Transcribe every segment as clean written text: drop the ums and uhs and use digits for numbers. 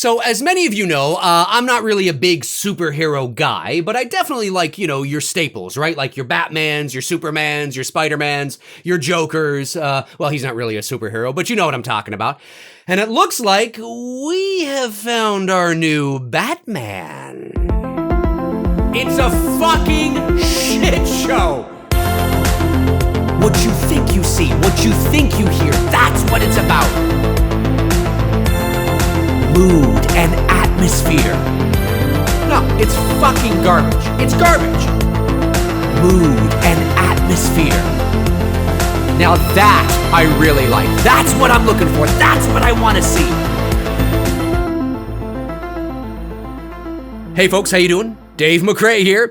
So, as many of you know, I'm not really a big superhero guy, but I definitely like, your staples, right? Like your Batmans, your Supermans, your Spider-Mans, your Jokers. Well, he's not really a superhero, but you know what I'm talking about. And it looks like we have found our new Batman. It's a fucking shit show. What you think you see, what you think you hear, that's what it's about. Mood and atmosphere. No, it's fucking garbage. It's garbage. Mood and atmosphere. Now that I really like. That's what I'm looking for. That's what I want to see. Hey folks, how you doing? Dave McRae here.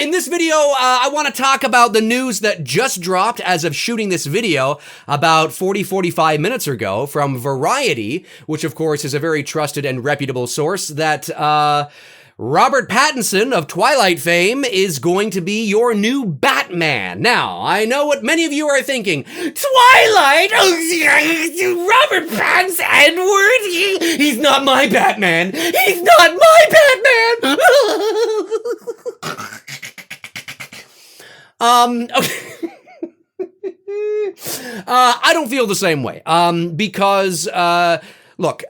In this video, I want to talk about the news that just dropped as of shooting this video about 45 minutes ago from Variety, which of course is a very trusted and reputable source, that Robert Pattinson of Twilight fame is going to be your new Batman. Now, I know what many of you are thinking. Twilight? Oh, Robert Pattinson, Edward? He's not my Batman. He's not my Batman. Okay. I don't feel the same way. Because look,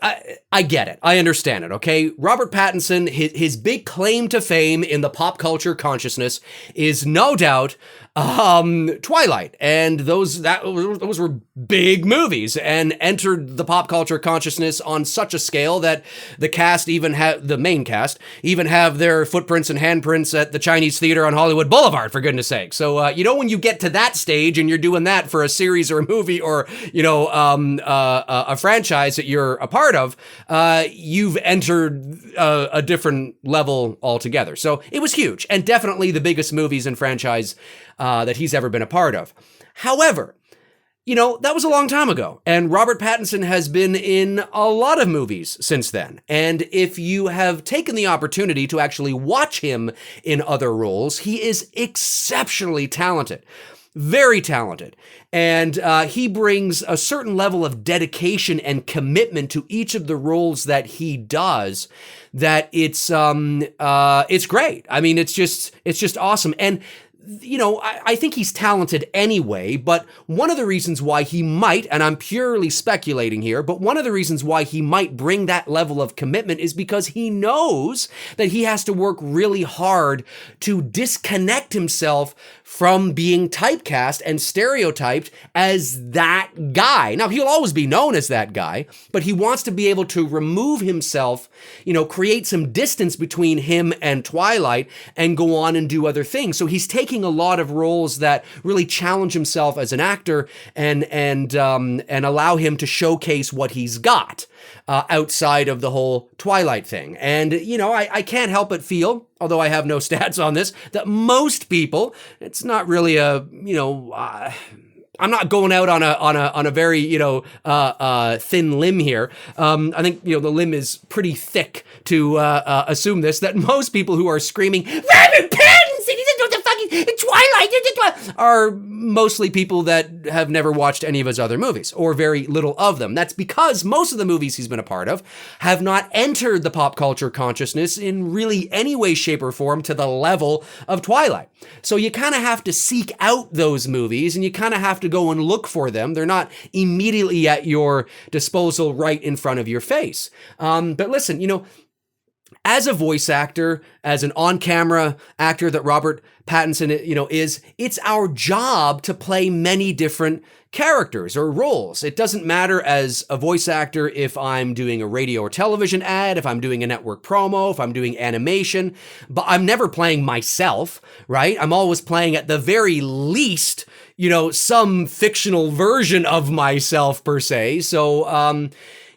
I get it. I understand it, okay? Robert Pattinson, his big claim to fame in the pop culture consciousness is no doubt Twilight. And those were big movies and entered the pop culture consciousness on such a scale that the cast the main cast even have their footprints and handprints at the Chinese Theater on Hollywood Boulevard, for goodness sake. So, when you get to that stage and you're doing that for a series or a movie or, a franchise that you're a part of, you've entered a different level altogether. So it was huge and definitely the biggest movies and franchise that he's ever been a part of. However, that was a long time ago, and Robert Pattinson has been in a lot of movies since then. And if you have taken the opportunity to actually watch him in other roles, he is exceptionally talented. Very talented. And he brings a certain level of dedication and commitment to each of the roles that he does that it's great. I mean, it's just awesome. And I think he's talented anyway, but one of the reasons why he might, and I'm purely speculating here, but one of the reasons why he might bring that level of commitment is because he knows that he has to work really hard to disconnect himself from being typecast and stereotyped as that guy. Now, he'll always be known as that guy, but he wants to be able to remove himself, create some distance between him and Twilight and go on and do other things. So he's taking a lot of roles that really challenge himself as an actor and allow him to showcase what he's got outside of the whole Twilight thing. And, I can't help but feel, although I have no stats on this, that most people, it's not really I'm not going out on a very, thin limb here. I think, the limb is pretty thick to assume that most people who are screaming, Robert Pattinson, he's the fucking Twilight, are mostly people that have never watched any of his other movies, or very little of them. That's because most of the movies he's been a part of have not entered the pop culture consciousness in really any way, shape, or form to the level of Twilight. So you kind of have to seek out those movies, and you kind of have to go and look for them. They're not immediately at your disposal right in front of your face. But listen, as a voice actor, as an on-camera actor that Robert Pattinson, is, it's our job to play many different characters or roles. It doesn't matter as a voice actor if I'm doing a radio or television ad, if I'm doing a network promo, if I'm doing animation, but I'm never playing myself, right? I'm always playing at the very least, some fictional version of myself per se. So,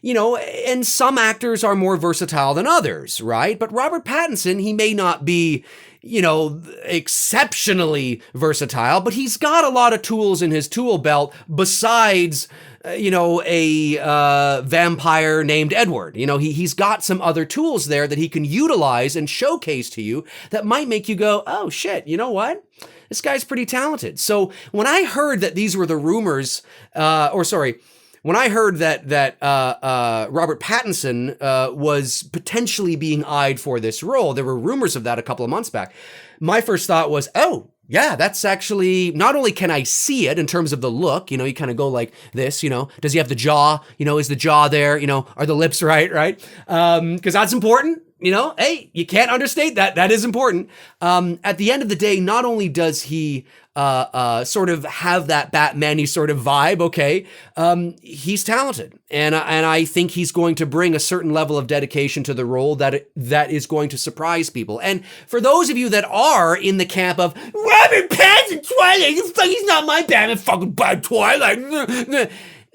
and some actors are more versatile than others, right? But Robert Pattinson, he may not be, exceptionally versatile, but he's got a lot of tools in his tool belt besides, a vampire named Edward. He's got some other tools there that he can utilize and showcase to you that might make you go, oh shit, you know what? This guy's pretty talented. So when I heard that these were the rumors, when I heard that Robert Pattinson was potentially being eyed for this role, there were rumors of that a couple of months back. My first thought was, oh, yeah, that's actually, not only can I see it in terms of the look, you kind of go like this, does he have the jaw, is the jaw there, are the lips right? Because that's important, hey, you can't understate that. That is important. At the end of the day, not only does he sort of have that Batman-y sort of vibe, okay, he's talented. And I think he's going to bring a certain level of dedication to the role that is going to surprise people. And for those of you that are in the camp of, Robert Pattinson, Twilight, he's not my Batman, fucking bad Twilight.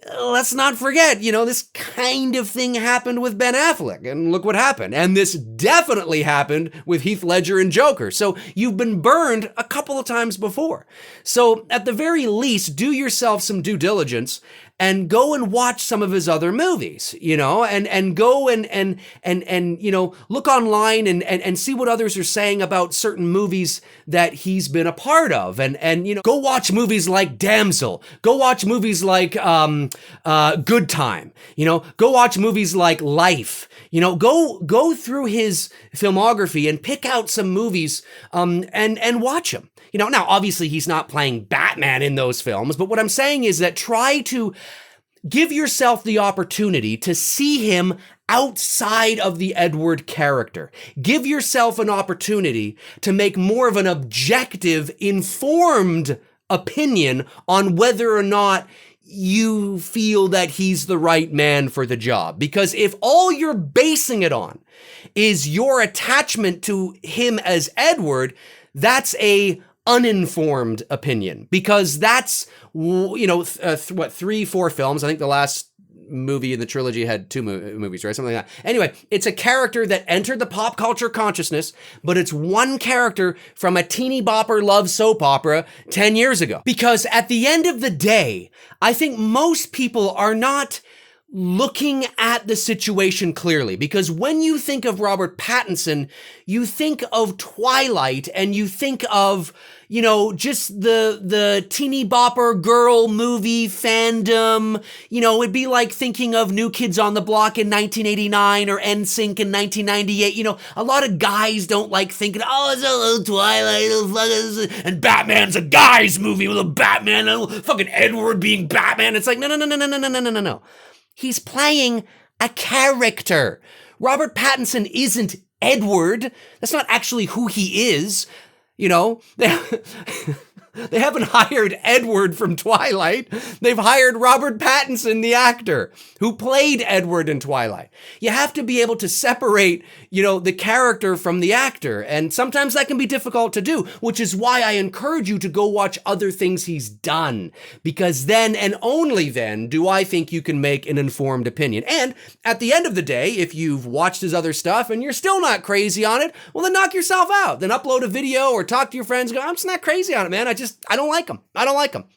Let's not forget, this kind of thing happened with Ben Affleck, and look what happened. And this definitely happened with Heath Ledger and Joker. So you've been burned a couple of times before. So at the very least, do yourself some due diligence and go and watch some of his other movies, and go and look online and see what others are saying about certain movies that he's been a part of. And go watch movies like Damsel. Go watch movies like Good Time. Go watch movies like Life. Go through his filmography and pick out some movies and watch them. Now obviously he's not playing Batman in those films, but what I'm saying is that try to give yourself the opportunity to see him outside of the Edward character. Give yourself an opportunity to make more of an objective, informed opinion on whether or not you feel that he's the right man for the job. Because if all you're basing it on is your attachment to him as Edward, that's a uninformed opinion, because that's, 3-4 films. I think the last movie in the trilogy had 2 movies, right? Something like that. Anyway, it's a character that entered the pop culture consciousness, but it's one character from a teeny bopper love soap opera 10 years ago. Because at the end of the day, I think most people are not looking at the situation clearly, because when you think of Robert Pattinson, you think of Twilight and you think of, just the teeny bopper girl movie fandom. It'd be like thinking of New Kids on the Block in 1989 or NSYNC in 1998. A lot of guys don't like thinking, oh, it's a little Twilight, and Batman's a guy's movie with a Batman, and fucking Edward being Batman. It's like, no. He's playing a character. Robert Pattinson isn't Edward. That's not actually who he is. They haven't hired Edward from Twilight. They've hired Robert Pattinson, the actor, who played Edward in Twilight. You have to be able to separate, the character from the actor. And sometimes that can be difficult to do, which is why I encourage you to go watch other things he's done. Because then, and only then, do I think you can make an informed opinion. And at the end of the day, if you've watched his other stuff and you're still not crazy on it, well, then knock yourself out. Then upload a video or talk to your friends. Go, I'm just not crazy on it, man. I don't like him.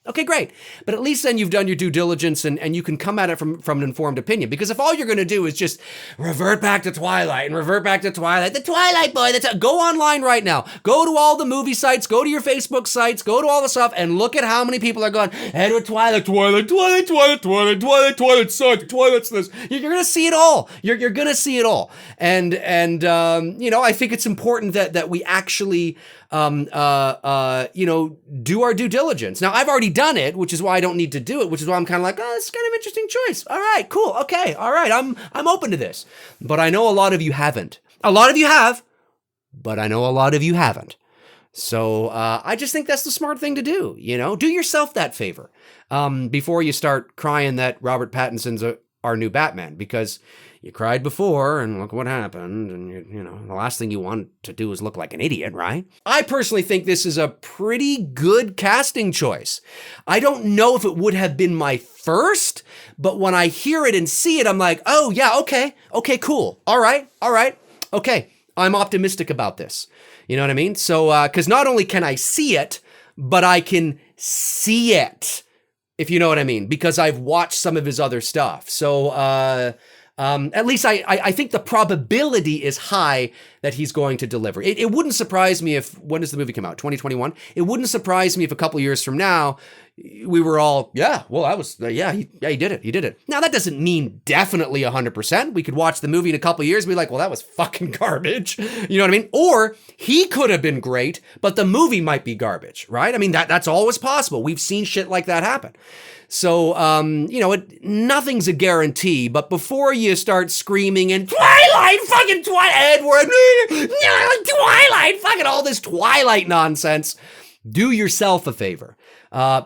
Okay, great. But at least then you've done your due diligence and you can come at it from an informed opinion. Because if all you're going to do is just revert back to Twilight, the Twilight boy, go online right now. Go to all the movie sites, go to your Facebook sites, go to all the stuff and look at how many people are going, Edward Twilight sucked, Twilight's this. You're going to see it all. You're going to see it all. And I think it's important that we actually do our due diligence. Now, I've already done it, which is why I don't need to do it, which is why I'm kind of like, oh, this is kind of an interesting choice. All right, cool. Okay. All right. I'm open to this, but I know a lot of you haven't. A lot of you have, but I know a lot of you haven't. So, I just think that's the smart thing to do. Do yourself that favor, before you start crying that Robert Pattinson's our new Batman, because you cried before and look what happened. And the last thing you want to do is look like an idiot, right? I personally think this is a pretty good casting choice. I don't know if it would have been my first, but when I hear it and see it, I'm like, oh yeah, okay, cool. All right. Okay. I'm optimistic about this. You know what I mean? So, cause not only can I see it, but I can see it, if you know what I mean, because I've watched some of his other stuff. So, at least I think the probability is high that he's going to deliver. It wouldn't surprise me if, when does the movie come out? 2021? It wouldn't surprise me if a couple years from now, we were all, yeah, well, that was, yeah, he did it. He did it. Now, that doesn't mean definitely 100%. We could watch the movie in a couple of years and be like, well, that was fucking garbage. You know what I mean? Or he could have been great, but the movie might be garbage, right? I mean, that's always possible. We've seen shit like that happen. So, you know, nothing's a guarantee, but before you start screaming and Twilight, fucking Edward, Twilight, fucking all this Twilight nonsense, do yourself a favor.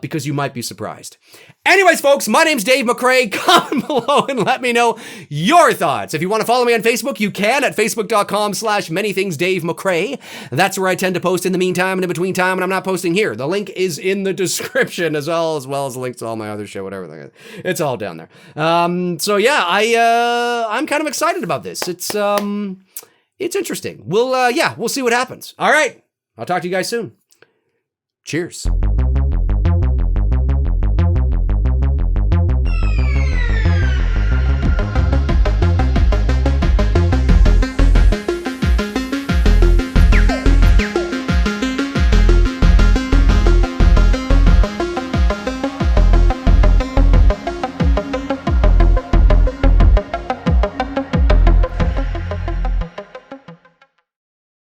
Because you might be surprised. Anyways, folks, my name's Dave McRae. Comment below and let me know your thoughts. If you want to follow me on Facebook, you can at facebook.com/manythingsdavemcrae. That's where I tend to post in the meantime and in between time when I'm not posting here. The link is in the description as well as the links to all my other shit, whatever. It's all down there. So yeah, I'm kind of excited about this. It's interesting. We'll see what happens. All right. I'll talk to you guys soon. Cheers.